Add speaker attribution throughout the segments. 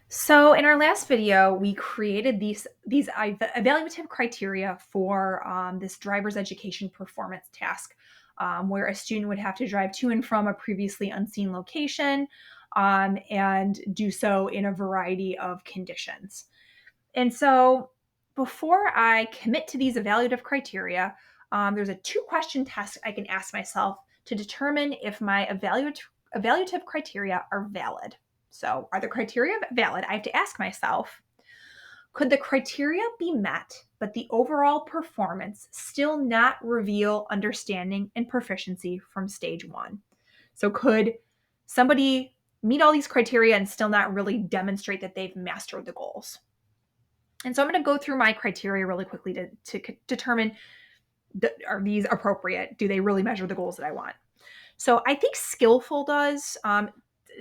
Speaker 1: So in our last video, we created these evaluative criteria for this driver's education performance task, where a student would have to drive to and from a previously unseen location, and do so in a variety of conditions. And so before I commit to these evaluative criteria, there's a two-question test I can ask myself to determine if my evaluative criteria are valid. So, are the criteria valid? I have to ask myself, could the criteria be met, but the overall performance still not reveal understanding and proficiency from stage one? So, could somebody meet all these criteria and still not really demonstrate that they've mastered the goals? And so I'm going to go through my criteria really quickly to determine, are these appropriate? Do they really measure the goals that I want? So I think skillful does.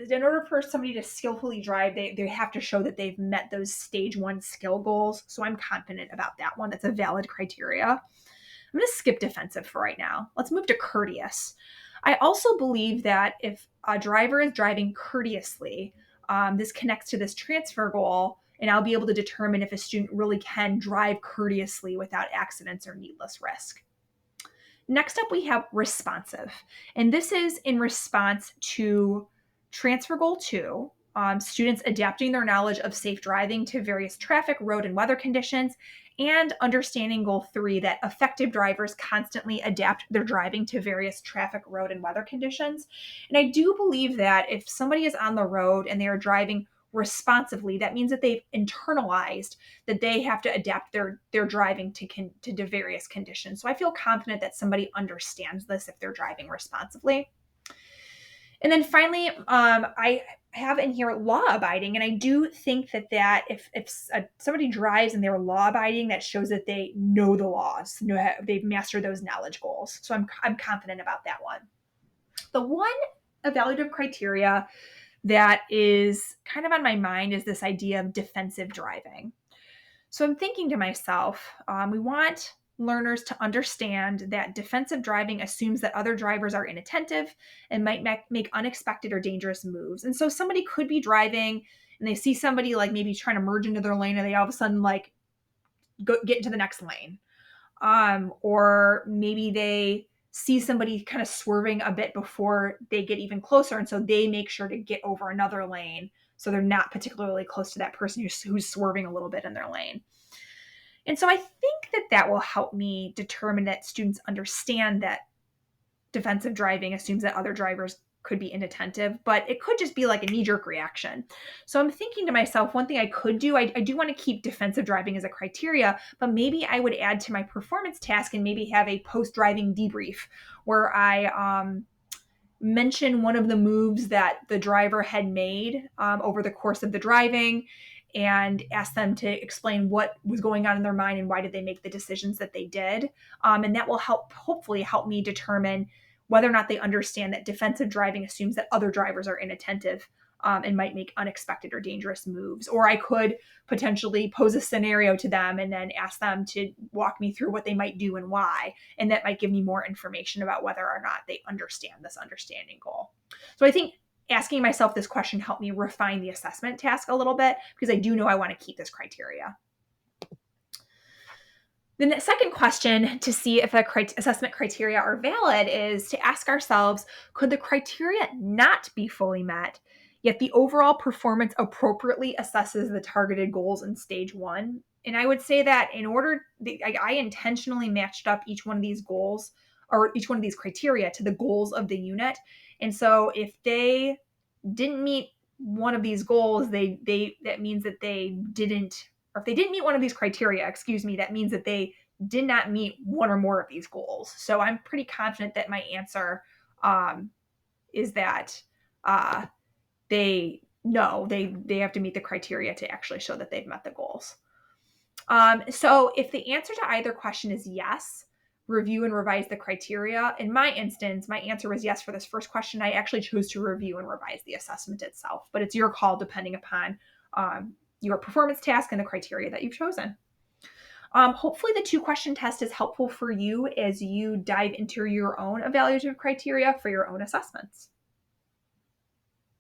Speaker 1: In order for somebody to skillfully drive, they have to show that they've met those stage one skill goals. So I'm confident about that one. That's a valid criteria. I'm going to skip defensive for right now. Let's move to courteous. I also believe that if a driver is driving courteously, this connects to this transfer goal, and I'll be able to determine if a student really can drive courteously without accidents or needless risk. Next up, we have responsive. And this is in response to transfer goal two, students adapting their knowledge of safe driving to various traffic, road, and weather conditions, and understanding goal three, that effective drivers constantly adapt their driving to various traffic, road, and weather conditions. And I do believe that if somebody is on the road and they are driving responsively, that means that they've internalized that they have to adapt their driving to various conditions. So I feel confident that somebody understands this if they're driving responsibly. And then finally, I have in here law abiding, and I do think that if somebody drives and they're law abiding, that shows that they know the laws, they've mastered those knowledge goals. So I'm confident about that one. The one evaluative criteria that is kind of on my mind is this idea of defensive driving. So I'm thinking to myself, we want learners to understand that defensive driving assumes that other drivers are inattentive and might make unexpected or dangerous moves. And so somebody could be driving and they see somebody like maybe trying to merge into their lane, and they all of a sudden like get into the next lane. Or maybe they see somebody kind of swerving a bit before they get even closer, and so they make sure to get over another lane so they're not particularly close to that person who's swerving a little bit in their lane. And so I think that will help me determine that students understand that defensive driving assumes that other drivers could be inattentive, but it could just be like a knee-jerk reaction. So I'm thinking to myself, one thing I could do, I do want to keep defensive driving as a criteria, but maybe I would add to my performance task and maybe have a post-driving debrief where I mention one of the moves that the driver had made over the course of the driving, and ask them to explain what was going on in their mind and why did they make the decisions that they did. And that will hopefully help me determine whether or not they understand that defensive driving assumes that other drivers are inattentive, and might make unexpected or dangerous moves. Or I could potentially pose a scenario to them and then ask them to walk me through what they might do and why. And that might give me more information about whether or not they understand this understanding goal. So I think asking myself this question helped me refine the assessment task a little bit, because I do know I want to keep this criteria. The second question to see if assessment criteria are valid is to ask ourselves, could the criteria not be fully met, yet the overall performance appropriately assesses the targeted goals in stage one? And I would say that I intentionally matched up each one of these goals or each one of these criteria to the goals of the unit. And so if they didn't meet one of these goals, that means that they didn't, or if they didn't meet one of these criteria, that means that they did not meet one or more of these goals. So I'm pretty confident that my answer is that they have to meet the criteria to actually show that they've met the goals. So if the answer to either question is yes, review and revise the criteria. In my instance, my answer was yes for this first question. I actually chose to review and revise the assessment itself, but it's your call depending upon your performance task and the criteria that you've chosen. Hopefully the two-question test is helpful for you as you dive into your own evaluative criteria for your own assessments.